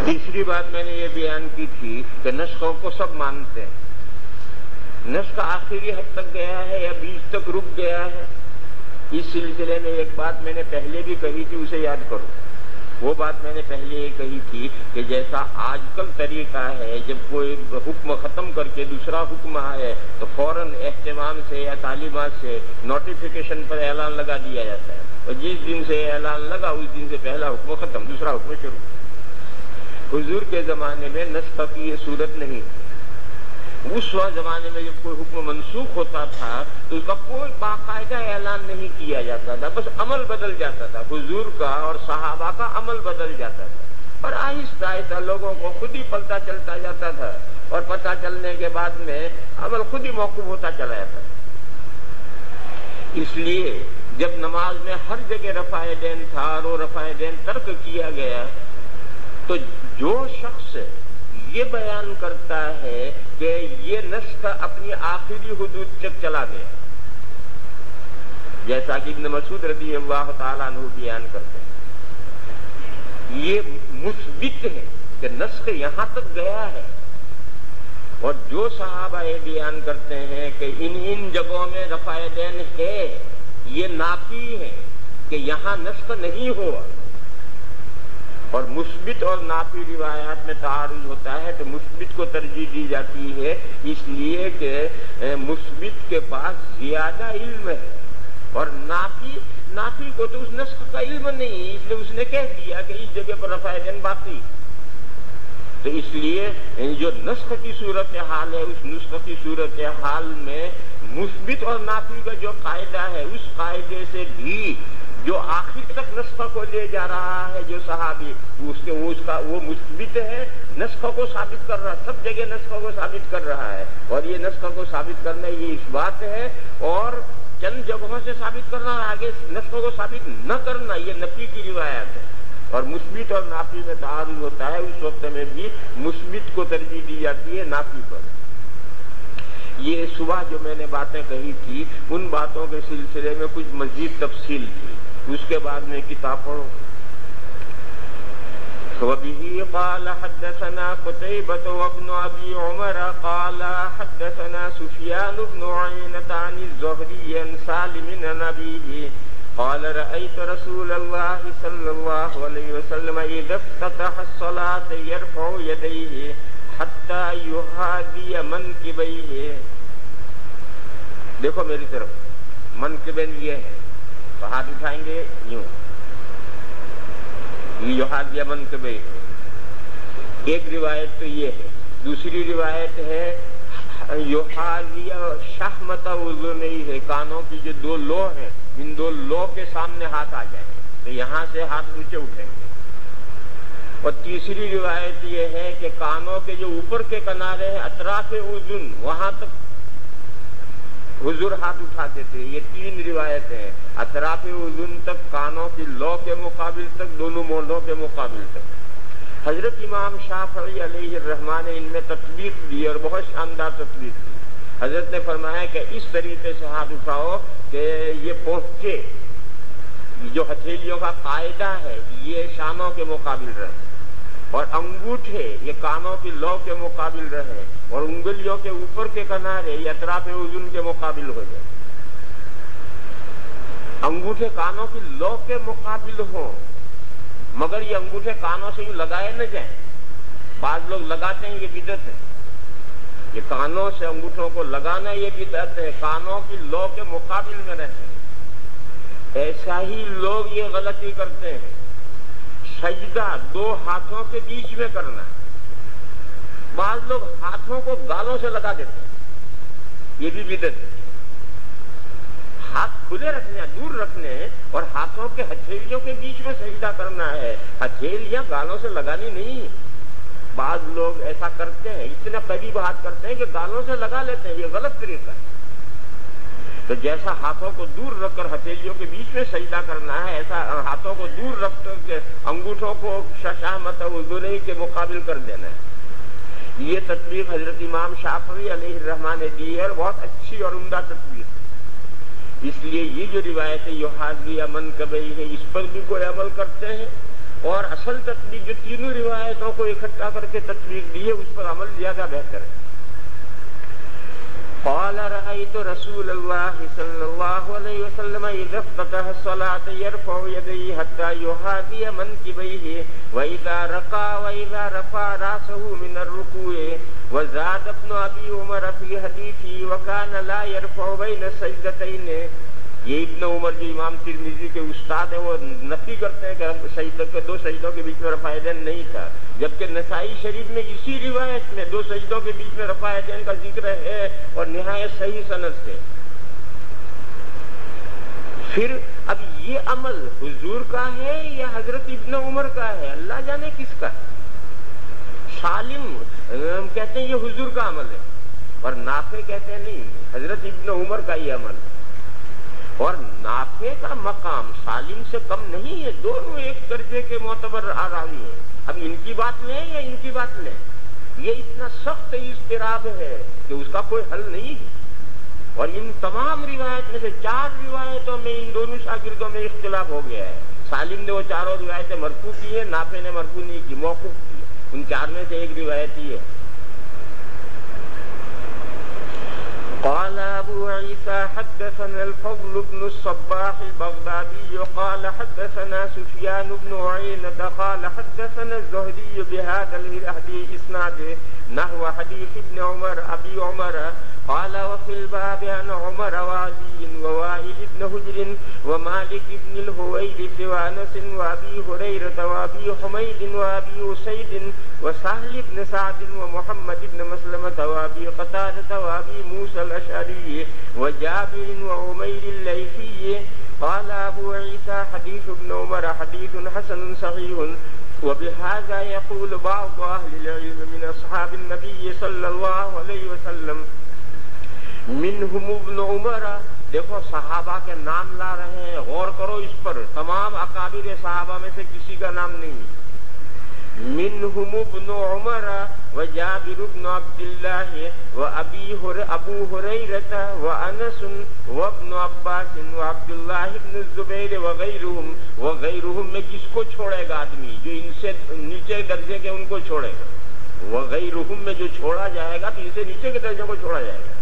تیسری بات میں نے یہ بیان کی تھی کہ نسخوں کو سب مانتے ہیں. نسخ آخری حد تک گیا ہے یا بیچ تک رک گیا ہے. اس سلسلے میں ایک بات میں نے پہلے بھی کہی تھی، اسے یاد کرو. وہ بات میں نے پہلے یہ کہی تھی کہ جیسا آج کل طریقہ ہے، جب کوئی حکم ختم کر کے دوسرا حکم آئے تو فوراً اہتمام سے یا تعلیمات سے نوٹیفیکیشن پر اعلان لگا دیا جاتا ہے، اور جس دن سے اعلان لگا اس دن سے پہلا حکم ختم، دوسرا حکم شروع. حضور کے زمانے میں نسخ کی یہ صورت نہیں. اس زمانے میں جب کوئی حکم منسوخ ہوتا تھا تو اس کا کوئی باقاعدہ اعلان نہیں کیا جاتا تھا، بس عمل بدل جاتا تھا. حضور کا اور صحابہ کا عمل بدل جاتا تھا، اور آہستہ آہستہ لوگوں کو خود ہی پلتا چلتا جاتا تھا، اور پتہ چلنے کے بعد میں عمل خود ہی موقوف ہوتا چلا جاتا تھا. اس لیے جب نماز میں ہر جگہ رفع دین تھا اور وہ رفع دین ترک کیا گیا، تو جو شخص یہ بیان کرتا ہے کہ یہ نسخ اپنی آخری حدود تک چلا گیا، جیسا کہ ابن مسعود رضی اللہ تعالیٰ عنہ بیان کرتے ہیں، یہ مثبت ہے کہ نسخ یہاں تک گیا ہے. اور جو صحابہ یہ بیان کرتے ہیں کہ ان جگہوں میں رفع دین ہے، یہ نافی ہے کہ یہاں نسخ نہیں ہوا. اور مثبت اور نافی روایات میں تعارض ہوتا ہے تو مثبت کو ترجیح دی جاتی ہے، اس لیے کہ مثبت کے پاس زیادہ علم ہے، اور نافی کو تو اس نسخ کا علم نہیں، اس لیے اس نے کہہ دیا کہ اس جگہ پر رفع دین باقی. تو اس لیے جو نسخ کی صورت حال ہے، اس نسخ کی صورت حال میں مثبت اور نافی کا جو قاعدہ ہے، اس قاعدے سے بھی جو آخر تک نسخ کو لے جا رہا ہے جو صحابی، وہ مثبت ہے، نسخ کو ثابت کر رہا، سب جگہ نسخ کو ثابت کر رہا ہے. اور یہ نسخ کو ثابت کرنا یہ اس بات ہے، اور چند جگہوں سے ثابت کرنا اور آگے نسخ کو ثابت نہ کرنا یہ نفی کی روایت ہے. اور مثبت اور نافی میں تعارض ہوتا ہے، اس وقت میں بھی مثبت کو ترجیح دی جاتی ہے نافی پر. یہ صبح جو میں نے باتیں کہی تھی، ان باتوں کے سلسلے میں کچھ مزید تفصیل تھی، اس کے بعد میں کتاب پڑھو. وَبِهِ قَالَ حَدَّثَنَا قُتَيْبَةُ وَابْنُ أَبِي عُمَرَ قَالَ حَدَّثَنَا سُفْيَانُ بْنُ عُيَيْنَةَ عَنِ الزُّهْرِيِّ عَنْ سَالِمٍ عَنْ أَبِيهِ قال رأيت رسول الله صلى الله عليه وسلم إذا افتتح الصلاة يرفع يديه حتى يحاذي منكبيه. دیکھو میری طرف، منکبین یہ ہے تو ہاتھ اٹھائیں گے یوں، یہ یحاذی منکبیہ. ایک روایت تو یہ ہے، دوسری روایت ہے یحاذی شحمۃ اذنیہ ہے، کانوں کی جو دو لو ہیں، ان دو لو کے سامنے ہاتھ آ جائیں تو یہاں سے ہاتھ نیچے اٹھیں گے. اور تیسری روایت یہ ہے کہ کانوں کے جو اوپر کے کنارے ہیں، اطراف اذن، وہاں تک حضور ہاتھ اٹھاتے تھے. یہ تین روایتیں ہیں، اطراف اذن تک، کانوں کی لو کے مقابل تک، دونوں مونڈوں کے مقابل تک. حضرت امام شافعی علیہ الرحمٰن نے ان میں تطبیق دی اور بہت شاندار تطبیق دی. حضرت نے فرمایا کہ اس طریقے سے ہاتھ اٹھاؤ کہ یہ پہنچے، جو ہتھیلیوں کا قاعدہ ہے یہ شانوں کے مقابل رہے، اور انگوٹھے یہ کانوں کی لو کے مقابل رہے، اور انگلیوں کے اوپر کے کنارے یہ اطراف اذن کے مقابل ہو جائے. انگوٹھے کانوں کی لو کے مقابل ہوں، مگر یہ انگوٹھے کانوں سے یوں لگائے نہ جائیں. بعض لوگ لگاتے ہیں، یہ بدعت ہے. یہ کانوں سے انگوٹھوں کو لگانا یہ بدعت ہے، کانوں کی لو کے مقابل میں رہتے ہیں. ایسا ہی لوگ یہ غلطی کرتے ہیں، سجدہ دو ہاتھوں کے بیچ میں کرنا. بعض لوگ ہاتھوں کو گالوں سے لگا دیتے ہیں، یہ بھی بدعت ہے. ہاتھ کھلے رکھنے، دور رکھنے، اور ہاتھوں کے ہتھیلیوں کے بیچ میں سجدہ کرنا ہے، ہتھیلیاں گالوں سے لگانی نہیں. بعض لوگ ایسا کرتے ہیں، اتنا قریب ہاتھ کرتے ہیں کہ گالوں سے لگا لیتے ہیں، یہ غلط طریقہ ہے. تو جیسا ہاتھوں کو دور رکھ کر ہتھیلیوں کے بیچ میں سجدہ کرنا ہے، ایسا ہاتھوں کو دور رکھ کر انگوٹھوں کو ششامت اذنی کے مقابل کر دینا ہے. یہ تطبیق حضرت امام شافعی علیہ الرحمٰن نے دی ہے، اور بہت اچھی اور عمدہ تطبیق. اس لیے یہ جو روایت یحاذی منکبیہ ہے، اس پر بھی کوئی عمل کرتے ہیں، اور اصل تطبیق جو تینوں روایتوں کو اکٹھا کر کے تطبیق دی ہے اس پر عمل زیادہ بہتر ہے. قال رأيت رسول الله صلى الله عليه وسلم إذا افتتح الصلاة يرفع يديه حتى يحاذي منكبيه وإذا ركع وإذا رفع رأسه من الركوع. وزاد ابن أبي عمر في حديثه وكان لا يرفع بين السجدتين. یہ ابن عمر جو امام ترمذی کے استاد ہیں وہ نفی کرتے ہیں کہ سجدوں کے دو سجدوں کے بیچ میں رفع یدین نہیں تھا، جبکہ نسائی شریف میں اسی روایت میں دو سجدوں کے بیچ میں رفع یدین کا ذکر ہے اور نہایت صحیح سند سے. پھر اب یہ عمل حضور کا ہے یا حضرت ابن عمر کا ہے؟ اللہ جانے کس کا ہے. سالم کہتے ہیں یہ حضور کا عمل ہے اور نافع کہتے ہیں نہیں، حضرت ابن عمر کا یہ عمل ہے. اور نافع کا مقام سالم سے کم نہیں ہے، دونوں ایک درجے کے معتبر راوی ہیں. اب ان کی بات لیں یا ان کی بات لیں، یہ اتنا سخت اضطراب ہے کہ اس کا کوئی حل نہیں ہے. اور ان تمام روایت میں سے 4 روایتوں میں ان دونوں شاگردوں میں اختلاف ہو گیا ہے. سالم نے وہ چاروں روایتیں مرفوع کی ہیں، نافع نے مرفوع نہیں کی، موقوف کی. ان 4 میں سے ایک روایت ہی ہے. قال ابو عيسى حدثنا الفضل بن الصباح البغدادي قال حدثنا سفيان بن عيينة قال حدثنا الزهري بهذا الحديث اسناده نحو حديث ابن عمر ابي عمر قال وفي الباب عن عمر وعلي ووائل بن حجر ومالك بن الهويرث وانس وابي هريرة وابي حميد وابي اسيد وسهل بن سعد ومحمد بن مسلمة وابي قتادة وابي موسى الاشعري وجابر وعمير الليثي قال ابو عيسى حديث ابن عمر حديث حسن صحيح. وبهذا يقول بعض اهل العلم من اصحاب النبي صلى الله عليه وسلم منهم ابن عمر. دیکھو صحابہ کے نام لا رہے ہیں، غور کرو اس پر. تمام اکابر صحابہ میں سے کسی کا نام نہیں. منهم ابن عمر وجابر بن عبد الله وابو هريرة وانس وابن عباس وعبد الله بن الزبير وغيرهم میں کس کو چھوڑے گا آدمی جو ان سے نیچے درجے کے ان کو چھوڑے گا. وغيرهم میں جو چھوڑا جائے گا تو ان سے نیچے کے درجے کو چھوڑا جائے گا.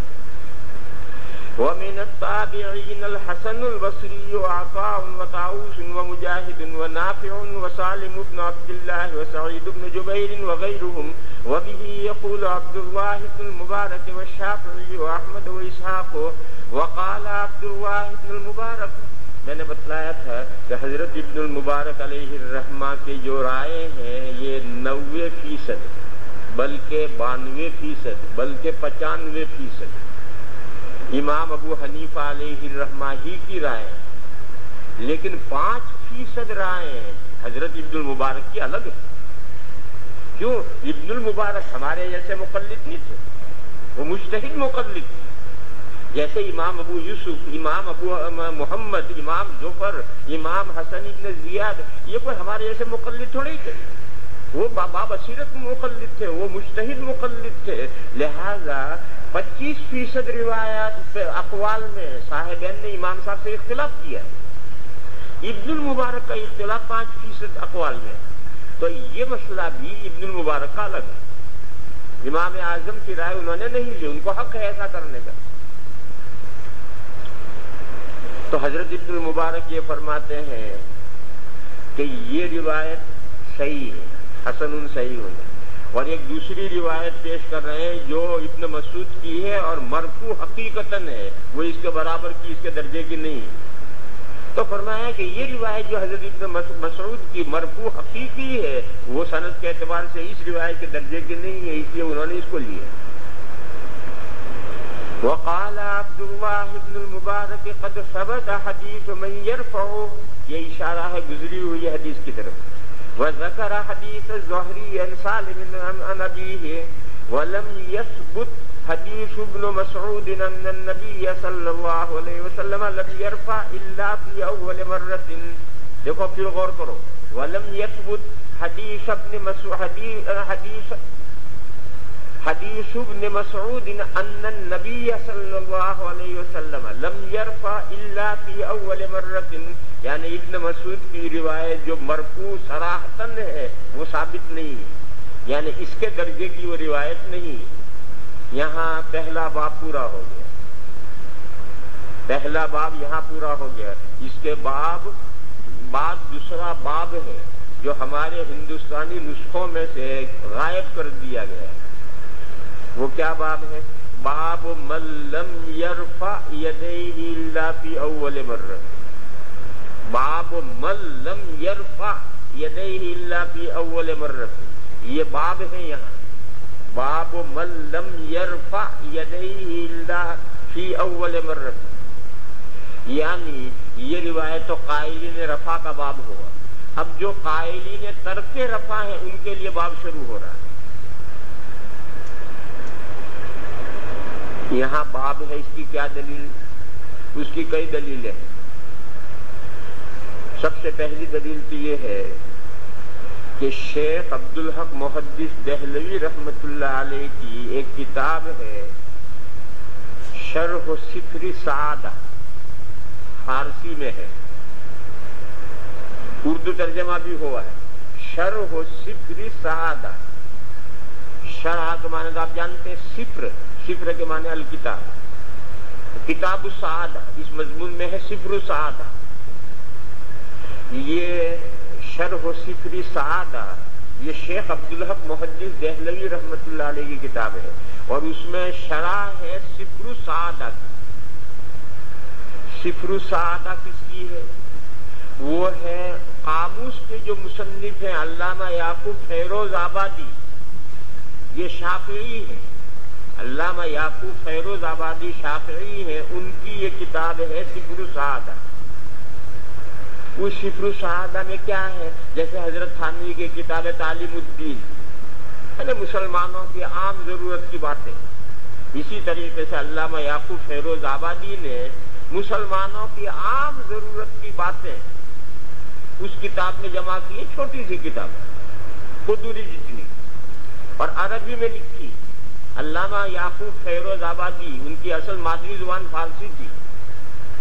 ومن التابعين الحسن البصري وعطاء وطاووس ومجاهد ونافع وسالم بن عبد الله وسعيد بن جبير وغيرهم. وبه يقول عبد الله بن المبارك والشافعي وأحمد وإسحاق. وقال عبد الله بن المبارك، میں نے بتلایا تھا کہ حضرت ابن المبارک علیہ الرحمہ کے جو رائے ہیں یہ 90% بلکہ 92% بلکہ 95%. امام ابو حنیفہ علیہ الرحمہ ہی کی رائے، لیکن 5% رائے حضرت ابن المبارک کی الگ ہے. کیوں؟ ابن المبارک ہمارے جیسے مقلد نہیں تھے، وہ مجتہد مقلد تھے. جیسے امام ابو یوسف، امام ابو محمد، امام ظفر، امام حسن ابن زیاد، یہ کوئی ہمارے جیسے مقلد تھوڑے ہی تھے. وہ بابصیرت مقلد تھے، وہ مجتہد مقلد تھے. لہذا 25% روایات اقوال میں صاحبین نے امام صاحب سے اختلاف کیا. ابن المبارک کا اختلاف 5% اقوال میں. تو یہ مسئلہ بھی ابن المبارک کا الگ ہے. امام اعظم کی رائے انہوں نے نہیں لی، ان کو حق ہے ایسا کرنے کا. تو حضرت ابن المبارک یہ فرماتے ہیں کہ یہ روایت صحیح ہے، حسن صحیح ہے. اور ایک دوسری روایت پیش کر رہے ہیں جو ابن مسعود کی ہے اور مرفوع حقیقتاً ہے، وہ اس کے برابر کی، اس کے درجے کی نہیں. تو فرمایا کہ یہ روایت جو حضرت ابن مسعود کی مرفوع حقیقی ہے وہ سند کے اعتبار سے اس روایت کے درجے کی نہیں ہے، اس لیے انہوں نے اس کو لیا. وقال عبد الله بن المبارك قد ثبت حديث من يرفع، یہ اشارہ ہے گزری ہوئی حدیث کی طرف. وذكر حديث الزهري عن سالم عن أبيه ولم يثبت حديث ابن مسعود أن النبي صلى الله عليه وسلم لم يرفع إلا في أول مرة. دیکھو پھر غور کرو. ولم يثبت حديث ابن مسعود حدیث ابن مسعود ان النبی صلی اللہ علیہ وسلم لم يرفع الا فی اول مرۃ، یعنی ابن مسعود کی روایت جو مرفوع صراحتاً ہے وہ ثابت نہیں ہے، یعنی اس کے درجے کی وہ روایت نہیں۔ یہاں پہلا باب پورا ہو گیا، پہلا باب یہاں پورا ہو گیا۔ اس کے بعد دوسرا باب ہے جو ہمارے ہندوستانی نسخوں میں سے غائب کر دیا گیا ہے۔ وہ کیا باب ہے؟ باب من لم يرفع يديه الا في اول مرة، باب من لم يرفع يديه الا في اول مرة، یہ باب ہے یہاں، باب من لم يرفع يديه الا في اول مرة، یعنی یہ روایت تو قائلین رفع کا باب ہوا۔ اب جو قائلین ترک رفع ہیں ان کے لیے باب شروع ہو رہا ہے۔ یہاں باب ہے، اس کی کیا دلیل؟ اس کی کئی دلیلیں ہیں۔ سب سے پہلی دلیل تو یہ ہے کہ شیخ عبدالحق محدث دہلوی رحمت اللہ علیہ کی ایک کتاب ہے شرح صفر سعادہ، فارسی میں ہے، اردو ترجمہ بھی ہوا ہے، شرح صفر سعادہ۔ شرح کے معنی تو آپ جانتے ہیں، صفر کے معنی الکتاب، کتاب السعادہ، اس مضمون میں ہے صفر السعادہ۔ یہ شرح صفر سعادہ یہ شیخ عبدالحق محدث دہلوی رحمت اللہ علیہ کی کتاب ہے، اور اس میں شرح ہے صفر السعادہ کی۔ صفر السعادہ کس کی ہے؟ وہ ہے قاموس کے جو مصنف ہیں علامہ یعقوب فیروز آبادی، یہ شافعی ہے، علامہ یعقوب فیروز آبادی شافعی ہیں، ان کی یہ کتاب ہے صفر السعادہ۔ اس صفر السعادہ میں کیا ہے؟ جیسے حضرت تھانوی کی کتاب تعلیم الدین، یعنی مسلمانوں کی عام ضرورت کی باتیں، اسی طریقے سے علامہ یعقوب فیروز آبادی نے مسلمانوں کی عام ضرورت کی باتیں اس کتاب میں جمع کی، چھوٹی سی کتاب قدوری جتنی، اور عربی میں لکھی۔ علامہ یعقوب فیروز آبادی، ان کی اصل مادری زبان فارسی تھی،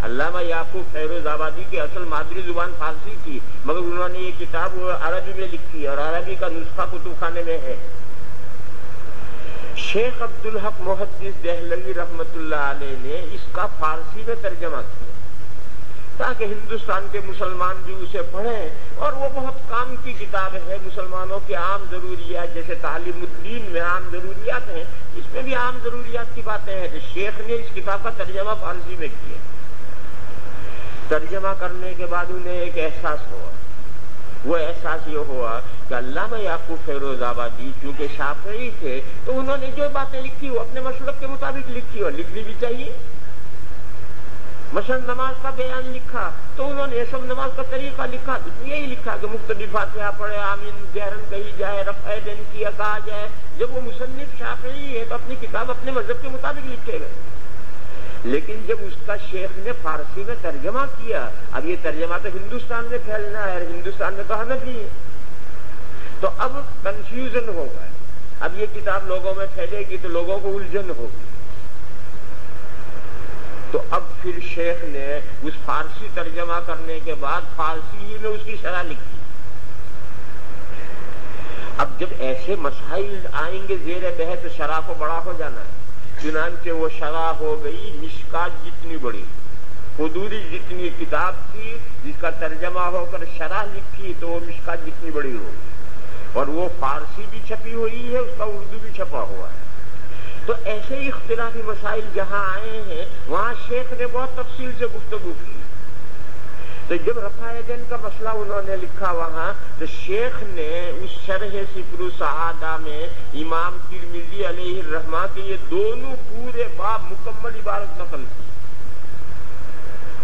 علامہ یعقوب فیروز آبادی کی اصل مادری زبان فارسی تھی، مگر انہوں نے یہ کتاب عربی میں لکھی، اور عربی کا نسخہ کتب خانے میں ہے۔ شیخ عبدالحق محدث دہلوی رحمت اللہ علیہ نے اس کا فارسی میں ترجمہ کیا تاکہ ہندوستان کے مسلمان بھی اسے پڑھیں، اور وہ بہت کام کی کتاب ہے، مسلمانوں کے عام ضروریات، جیسے تعلیم الدین میں عام ضروریات ہیں، اس میں بھی عام ضروریات کی باتیں ہیں۔ شیخ نے اس کتاب کا ترجمہ فارسی میں کیا۔ ترجمہ کرنے کے بعد انہیں ایک احساس ہوا، وہ احساس یہ ہوا کہ علامہ یعقوب فیروز آبادی چونکہ شافعی تھے تو انہوں نے جو باتیں لکھی وہ اپنے مسلک کے مطابق لکھی، اور لکھنی بھی چاہیے۔ مثلا نماز کا بیان لکھا تو انہوں نے یہ سب نماز کا طریقہ لکھا، یہی لکھا کہ مقتدی فاتحہ پڑھے، آمین جہرن کہی جائے، رفع دین کیا کہا جائے۔ جب وہ مصنف شافعی ہے تو اپنی کتاب اپنے مذہب کے مطابق لکھے گئے، لیکن جب اس کا شیخ نے فارسی میں ترجمہ کیا، اب یہ ترجمہ تو ہندوستان میں پھیلنا ہے، ہندوستان میں تو حنفی ہے، تو اب کنفیوژن ہوگا، اب یہ کتاب لوگوں میں پھیلے گی تو لوگوں کو الجھن ہوگی۔ تو اب پھر شیخ نے اس فارسی ترجمہ کرنے کے بعد فارسی ہی میں اس کی شرح لکھی۔ اب جب ایسے مسائل آئیں گے زیر بحث تو شرح کو بڑا ہو جانا ہے، چنانچہ وہ شرح ہو گئی مشکات جتنی بڑی، قدوری جتنی کتاب تھی جس کا ترجمہ ہو کر شرح لکھی تو وہ مشکات جتنی بڑی ہوگی، اور وہ فارسی بھی چھپی ہوئی ہے، اس کا اردو بھی چھپا ہوا ہے۔ تو ایسے اختلافی مسائل جہاں آئے ہیں وہاں شیخ نے بہت تفصیل سے گفتگو کی۔ تو جب رفع دین کا مسئلہ انہوں نے لکھا وہاں، تو شیخ نے اس شرح صفر السعادہ میں امام ترمذی علیہ الرحمہ کے یہ دونوں پورے باب مکمل عبارت نقل کی۔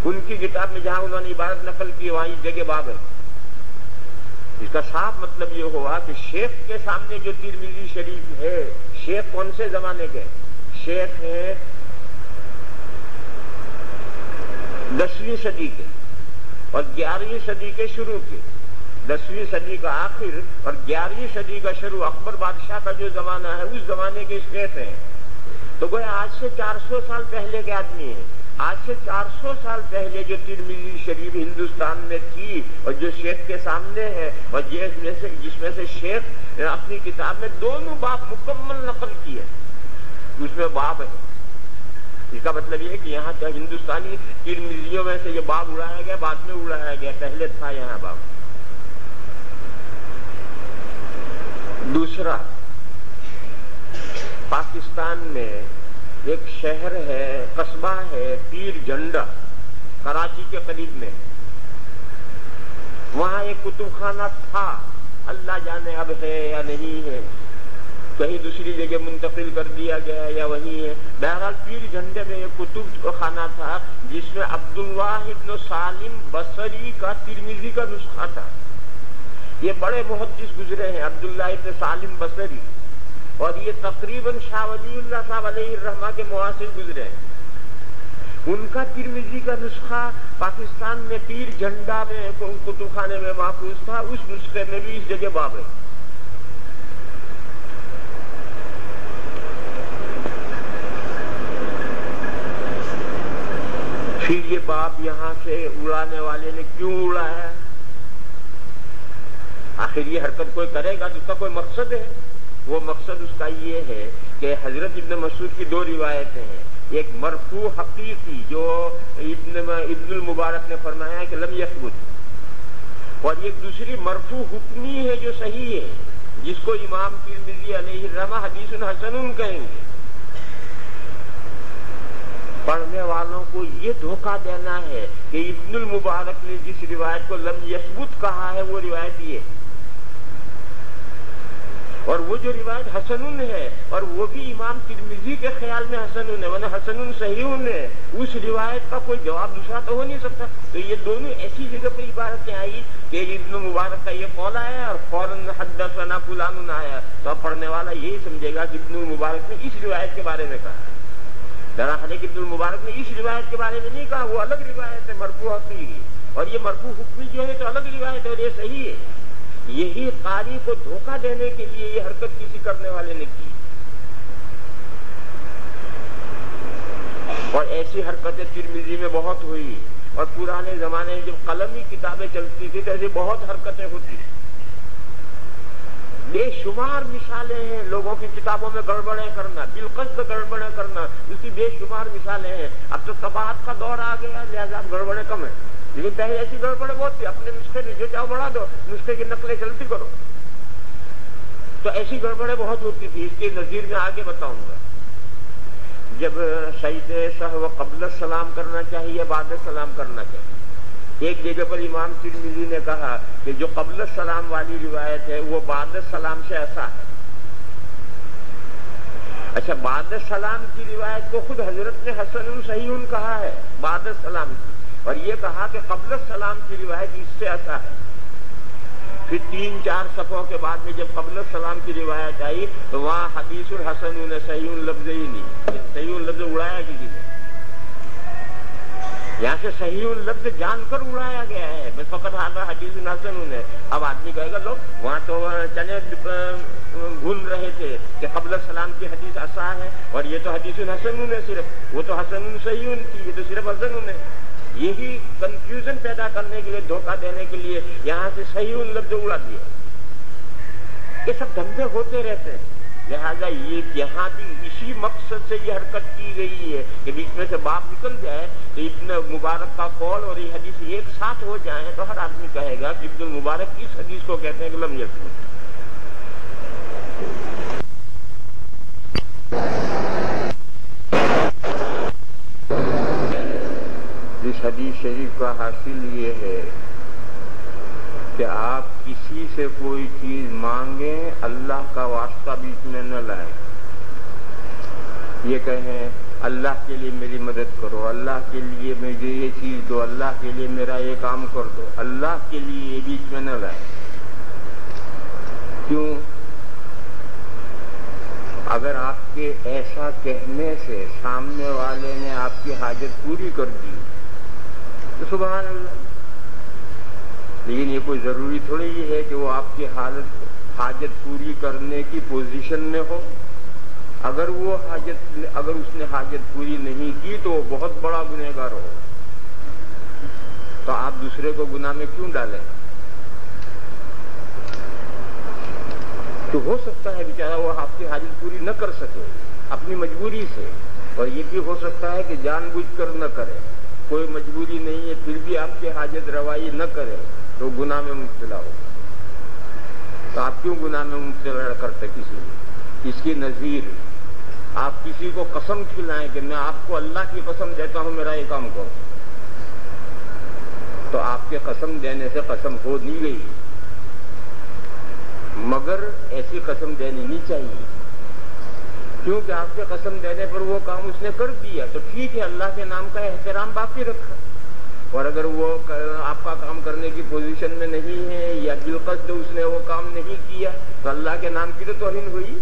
ان کی کتاب میں جہاں انہوں نے عبارت نقل کی وہاں اس جگہ باب ہے۔ اس کا صاف مطلب یہ ہوا کہ شیخ کے سامنے جو ترمذی شریف ہے، شیخ کون سے زمانے کے؟ شیخ ہیں 10ویں صدی کے اور 11ویں صدی کے شروع کے، 10ویں صدی کا آخر اور 11ویں صدی کا شروع اکبر بادشاہ کا جو زمانہ ہے اس زمانے کے شیخ ہیں. تو گویا آج سے 400 سال پہلے کے آدمی ہیں. آج سے 400 سال پہلے جو ترمذی شریف ہندوستان میں تھی اور جو شیخ کے سامنے ہے اور جس میں سے شیخ اپنی کتاب میں دونوں باب مکمل نقل کی ہے، اس میں باب ہے. اس کا مطلب یہ ہے کہ یہاں ہندوستانی ترمذیوں میں سے یہ باب اڑایا گیا، بعد میں اڑایا گیا، پہلے تھا یہاں باب. دوسرا، پاکستان میں ایک شہر ہے، قصبہ ہے پیر جنڈا، کراچی کے قریب میں. وہاں ایک کتب خانہ تھا، اللہ جانے اب ہے یا نہیں ہے، کہیں دوسری جگہ منتقل کر دیا گیا یا وہی ہے. بہرحال پیر جھنڈے میں ایک کتب خانہ تھا جس میں عبداللہ ابن سالم بصری کا ترمذی کا نسخہ تھا. یہ بڑے محدث گزرے ہیں عبداللہ ابن سالم بصری، اور یہ تقریباً شاہ ولی اللہ صاحب علیہ الرحمہ کے معاصر گزرے ہیں. ان کا ترمذی کا نسخہ پاکستان میں پیر جھنڈا میں کتب خانے میں محفوظ تھا. اس نسخے میں بھی اس جگہ باب ہے. پھر یہ باب یہاں سے اڑانے والے نے کیوں اڑایا؟ آخر یہ حرکت کوئی کرے گا تو اس کا کوئی مقصد ہے. وہ مقصد اس کا یہ ہے کہ حضرت ابن مسعود کی دو روایتیں ہیں، ایک مرفوع حقیقی جو ابن المبارک نے فرمایا کہ لم یثبت، اور ایک دوسری مرفوع حکمی ہے جو صحیح ہے، جس کو امام ترمذی علیہ الرحمہ حدیث حسن کہیں گے. پڑھنے والوں کو یہ دھوکہ دینا ہے کہ ابن المبارک نے جس روایت کو لم یثبت کہا ہے وہ روایت یہ، اور وہ جو روایت حسن ہے اور وہ بھی امام ترمذی کے خیال میں حسن ہے، ورنہ حسن صحیح ہے، اس روایت کا کوئی جواب دوسرا تو ہو نہیں سکتا. تو یہ دونوں ایسی جگہ پر عبارتیں آئی کہ ابن مبارک کا یہ قول آیا اور فوراً حدثنا فلان آیا، تو اب پڑھنے والا یہی سمجھے گا کہ ابن المبارک نے اس روایت کے بارے میں کہا. دراصل ابن المبارک نے اس روایت کے بارے میں نہیں کہا، وہ الگ روایت ہے مرفوع حقیقی، اور یہ مرفوع حکمی جو ہے تو الگ روایت ہے اور یہ صحیح ہے. یہی قاری کو دھوکہ دینے کے لیے یہ حرکت کسی کرنے والے نے کی. اور ایسی حرکتیں ترمذی میں بہت ہوئی، اور پرانے زمانے میں جب قلمی کتابیں چلتی تھی تو ایسی بہت حرکتیں ہوتی. بے شمار مثالیں ہیں لوگوں کی کتابوں میں گڑبڑیں کرنا، بالقصد گڑبڑیں کرنا، اس کی بے شمار مثالیں ہیں. اب تو طباعت کا دور آ گیا، لہذا گڑبڑیں کم ہیں، لیکن پہلے ایسی گڑبڑیں بہت تھی. اپنے نسخے میں جو چاہو بڑھا دو، نسخے کی نقلیں چلتی کرو. تو ایسی گڑبڑیں بہت ہوتی تھی. اس کی نظیر میں آگے بتاؤں گا. جب سجدہ سہو قبل السلام کرنا چاہیے، بعد السلام کرنا چاہیے. ایک جگہ پر امام ترمذی نے کہا کہ جو قبل السلام والی روایت ہے وہ بعد السلام سے ایسا ہے. اچھا، بعد السلام کی روایت کو خود حضرت نے حسن صحیح کہا ہے بعد السلام کی، اور یہ کہا کہ قبل السلام کی روایت اس سے ایسا ہے. پھر 3-4 صفحوں کے بعد میں جب قبل السلام کی روایت آئی تو وہاں حدیث الحسن صحیح لفظ ہی نہیں، صحیح لفظ اڑایا کسی نے. یہاں سے صحیح لفظ جان کر اڑایا گیا ہے، میں فقط حدیث حسن ہے. اب آدمی کہے گا لوگ وہاں تو چنے بھول رہے تھے کہ قبل السلام کی حدیث اصح ہے، اور یہ تو حدیث حسن ہے، صرف وہ تو حسن صحیح تھی، یہ تو صرف حسن ہے. یہی کنفیوژن پیدا کرنے کے لیے، دھوکہ دینے کے لیے یہاں سے صحیح لفظ اڑا دیا. یہ سب دھندے ہوتے رہتے ہیں. لہذا یہ یہاں بھی اسی مقصد سے یہ حرکت کی گئی ہے کہ بیچ میں سے باب نکل جائے تو ابن مبارک کا قول اور یہ حدیث ایک ساتھ ہو جائیں تو ہر آدمی کہے گا کہ ابن مبارک اس حدیث کو کہتے ہیں کہ لم یثبت. اس حدیث شریف کا حاصل یہ ہے کہ آپ کسی سے کوئی چیز مانگیں، اللہ کا واسطہ بیچ میں نہ لائیں. یہ کہیں اللہ کے لیے میری مدد کرو، اللہ کے لیے مجھے یہ چیز دو، اللہ کے لیے میرا یہ کام کر دو. اللہ کے لیے یہ بیچ میں نہ لائیں. کیوں؟ اگر آپ کے ایسا کہنے سے سامنے والے نے آپ کی حاجت پوری کر دی تو سبحان اللہ. لیکن یہ کوئی ضروری تھوڑی یہ ہے کہ وہ آپ کی حاجت پوری کرنے کی پوزیشن میں ہو. اگر اس نے حاجت پوری نہیں کی تو وہ بہت بڑا گنہگار ہو. تو آپ دوسرے کو گناہ میں کیوں ڈالیں؟ تو ہو سکتا ہے بیچارہ وہ آپ کی حاجت پوری نہ کر سکے اپنی مجبوری سے، اور یہ بھی ہو سکتا ہے کہ جان بوجھ کر نہ کرے، کوئی مجبوری نہیں ہے پھر بھی آپ کی حاجت روائی نہ کرے تو گناہ میں مبتلا ہو. تو آپ کیوں گناہ میں مبتلا کرتے کسی کو؟ اس کی نظیر آپ کسی کو قسم کھلائیں کہ میں آپ کو اللہ کی قسم دیتا ہوں میرا یہ کام کرو، تو آپ کے قسم دینے سے قسم ہو نہیں گئی، مگر ایسی قسم دینی نہیں چاہیے، کیونکہ آپ کے قسم دینے پر وہ کام اس نے کر دیا تو ٹھیک ہے، اللہ کے نام کا احترام باقی رکھا. اور اگر وہ آپ کا کام کرنے کی پوزیشن میں نہیں ہے یا بالقصد اس نے وہ کام نہیں کیا تو اللہ کے نام کی تو توہین ہوئی.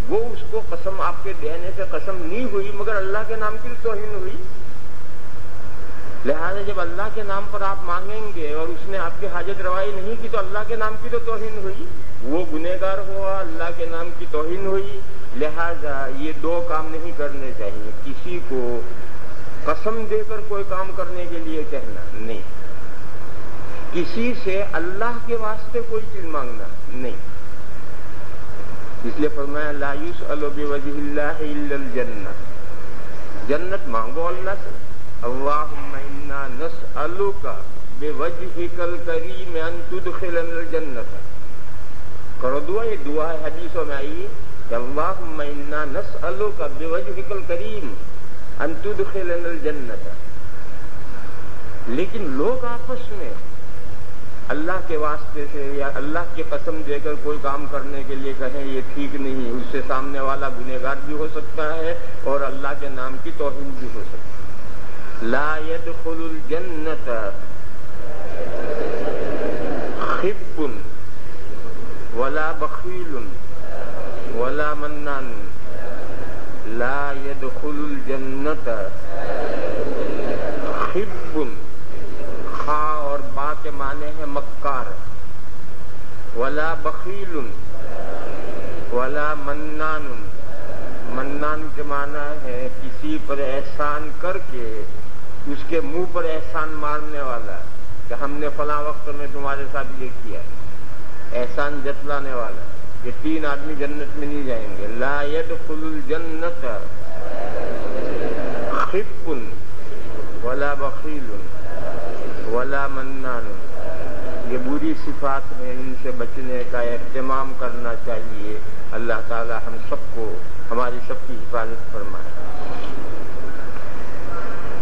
وہ اس کو قسم آپ کے دینے سے قسم نہیں ہوئی مگر اللہ کے نام کی تو توہین ہوئی. لہذا جب اللہ کے نام پر آپ مانگیں گے اور اس نے آپ کی حاجت روائی نہیں کی تو اللہ کے نام کی تو توہین ہوئی، وہ گنہگار ہوا، اللہ کے نام کی توہین ہوئی. لہذا یہ دو کام نہیں کرنے چاہیے. کسی کو قسم دے کر کوئی کام کرنے کے لیے کہنا نہیں، کسی سے اللہ کے واسطے کوئی چیز مانگنا نہیں. اس لیے فرمایا لا یسأل بوجہ اللہ الا الجنہ، جنت مانگو اللہ سے. اللہم انا نسألک بوجہک الکریم ان تدخلنا الجنہ. کرو دعا، یہ دعا ہے حدیثوں میں آئی کہ اللہم انا نسألک بوجہک الکریم ان تدخلنا الجنہ. لیکن لوگ آپس میں اللہ کے واسطے سے یا اللہ کی قسم دے کر کوئی کام کرنے کے لیے کہیں یہ ٹھیک نہیں، اس سے سامنے والا گنہگار بھی ہو سکتا ہے اور اللہ کے نام کی توہین بھی ہو سکتی ہے. لا يدخل الجنة خب ولا بخیل ولا منان. لا يدخل الجنة خب، خا اور با کے معنی ہے مکار، ولا بخیل ولا منان. منان کے معنی ہے کسی پر احسان کر کے اس کے منہ پر احسان مارنے والا کہ ہم نے فلاں وقت میں تمہارے ساتھ یہ کیا، احسان جتلانے والا. یہ تین آدمی جنت میں نہیں جائیں گے. لا يدخل الجنة خب ولا بخیل ولا منان. یہ بری صفات ہیں، ان سے بچنے کا اہتمام کرنا چاہیے. اللہ تعالی ہم سب کو، ہماری سب کی حفاظت فرمائے.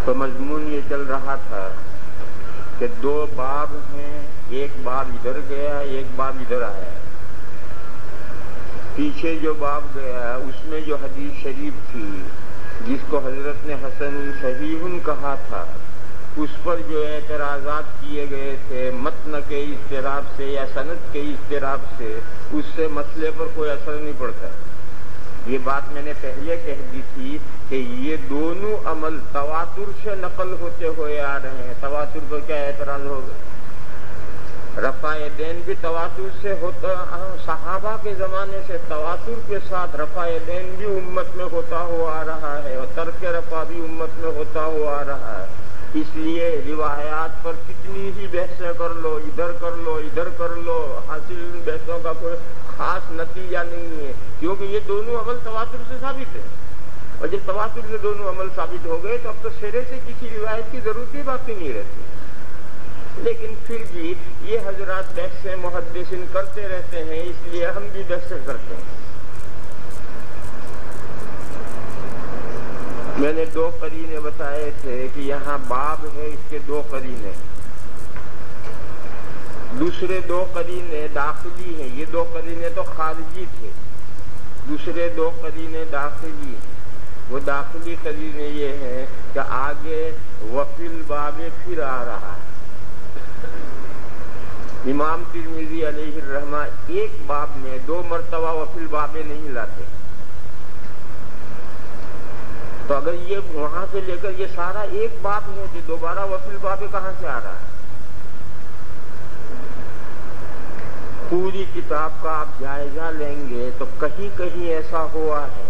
تو مضمون یہ چل رہا تھا کہ دو باب ہیں، ایک باب ادھر گیا، ایک باب ادھر آیا. پیچھے جو باب گیا اس میں جو حدیث شریف تھی جس کو حضرت نے حسن صحیح کہا تھا، اس پر جو اعتراضات کیے گئے تھے متن کے اضطراب سے یا سند کے اضطراب سے، اس سے مسئلے پر کوئی اثر نہیں پڑتا. یہ بات میں نے پہلے کہہ دی تھی کہ یہ دونوں عمل تواتر سے نقل ہوتے ہوئے آ رہے ہیں. تواتر پر کیا اعتراض ہوگا؟ رفع دین بھی تواتر سے ہوتا، صحابہ کے زمانے سے تواتر کے ساتھ رفع دین بھی امت میں ہوتا ہوا آ رہا ہے اور ترک رفع بھی امت میں ہوتا ہوا آ رہا ہے. اس لیے روایات پر کتنی ہی بحثیں کر لو، ادھر کر لو ادھر کر لو، حاصل ان بحثوں کا کوئی خاص نتیجہ نہیں ہے، کیونکہ یہ دونوں عمل تواتر سے ثابت ہے. اور جب تواتر سے دونوں عمل ثابت ہو گئے تو اب تو سرے سے کسی روایت کی ضرورت ہی باقی نہیں رہتی. لیکن پھر بھی یہ حضرات بحثیں محدثین کرتے رہتے ہیں، اس لیے ہم بھی بحثیں کرتے ہیں. میں نے دو قرینے بتائے تھے کہ یہاں باب ہے، اس کے دو قرینے، دوسرے دو قرینے داخلی ہیں. یہ دو قرینے تو خارجی تھے، دوسرے دو قرینے داخلی ہیں. وہ داخلی قرینے یہ ہیں کہ آگے وفی الباب پھر آ رہا ہے. امام ترمذی علیہ الرحمہ ایک باب میں دو مرتبہ وفی الباب نہیں لاتے. تو اگر یہ وہاں سے لے کر یہ سارا ایک باب ہے تو دوبارہ وفی الباب کہاں سے آ رہا ہے؟ پوری کتاب کا آپ جائزہ لیں گے تو کہیں کہیں ایسا ہوا ہے،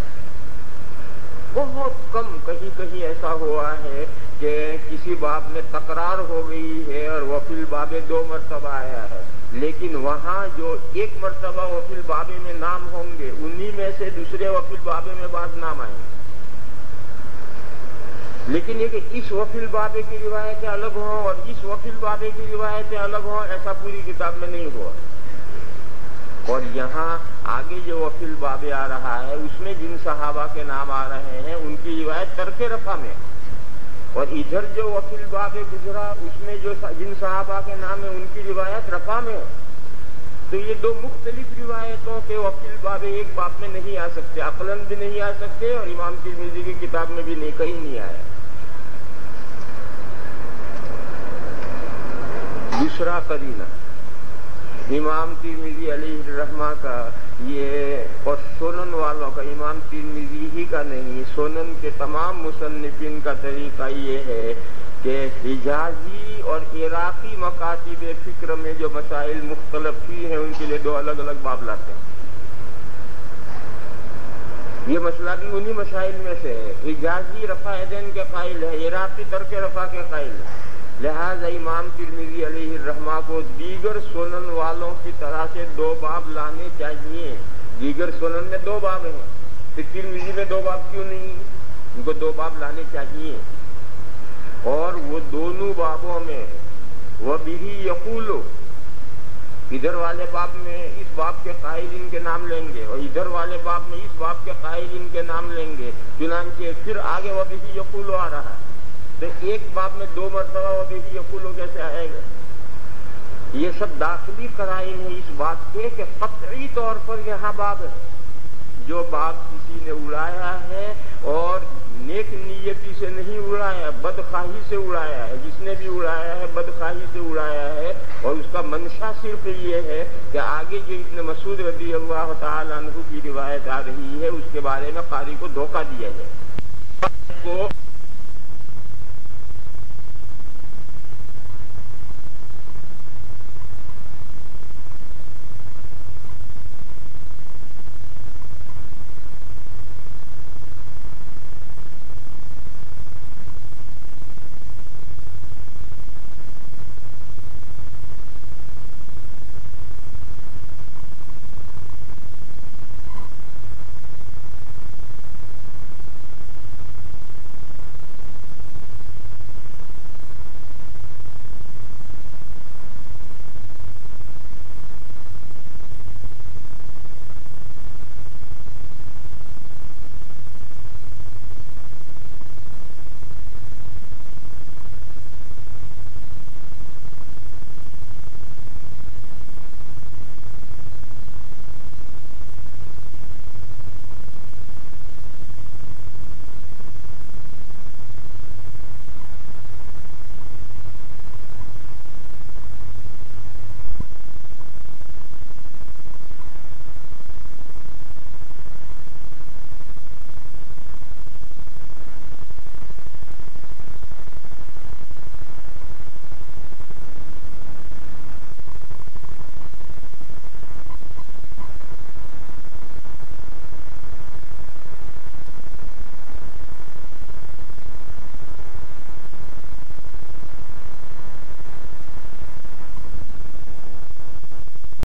بہت کم کہیں کہیں ایسا ہوا ہے کہ کسی باب میں تکرار ہو گئی ہے اور وفی الباب 2 مرتبہ آیا ہے، لیکن وہاں جو 1 مرتبہ وفی الباب میں نام ہوں گے انہی میں سے دوسرے وفی الباب میں بعض نام آئیں گے، لیکن یہ کہ اس وفی الباب کی روایتیں الگ ہوں اور اس وفی الباب کی روایتیں الگ ہوں، ایسا پوری کتاب میں نہیں ہوا۔ اور یہاں آگے جو وفی الباب آ رہا ہے اس میں جن صحابہ کے نام آ رہے ہیں ان کی روایت ترک رفع میں، اور ادھر جو وفی الباب گزرا اس میں جو جن صحابہ کے نام ہیں ان کی روایت رفع میں، تو یہ 2 مختلف روایتوں کے وفی الباب ایک باب میں نہیں آ سکتے، عقلاً بھی نہیں آ سکتے اور امام ترمذی کی کتاب میں بھی نہیں، کہیں نہیں آیا۔ دوسرا قرینہ امام ترمذی علیہ الرحمہ کا یہ، اور سنن والوں کا، امام ترمذی ہی کا نہیں، سنن کے تمام مصنفین کا طریقہ یہ ہے کہ حجازی اور عراقی مکاتب فکر میں جو مسائل مختلف ہوئی ہیں ان کے لیے 2 الگ الگ باب لاتے ہیں۔ یہ مسئلہ بھی انہی مسائل میں سے ہے، حجازی رفع یدین کے قائل ہے، عراقی ترک رفع کے قائل ہے، لہذا امام ترمذی علیہ الرحمہ کو دیگر سنن والوں کی طرح سے 2 باب لانے چاہیے۔ دیگر سنن میں 2 باب ہیں، پھر ترمذی میں 2 باب کیوں نہیں؟ ان کو 2 باب لانے چاہیے، اور وہ دونوں بابوں میں وَبِهِ يَقُولُ، ادھر والے باب میں اس باب کے قائلین کے نام لیں گے اور ادھر والے باب میں اس باب کے قائلین کے نام لیں گے، چنانچہ پھر آگے وَبِهِ يَقُولُ آ رہا ہے، تو ایک باب میں 2 مرتبہ وَبِهِ يَقُولُ کیسے آئے گا؟ یہ سب داخلی قرائن ہے اس بات کے کہ قطعی طور پر یہاں باب ہے، جو باب کسی نے اڑایا ہے اور نیک نیتی سے نہیں اڑایا، بدخواہی سے اڑایا ہے، جس نے بھی اڑایا ہے بدخواہی سے اڑایا ہے، اور اس کا منشا صرف یہ ہے کہ آگے جو ابن مسعود رضی اللہ تعالیٰ عنہ کی روایت آ رہی ہے اس کے بارے میں قاری کو دھوکہ دیا جائے۔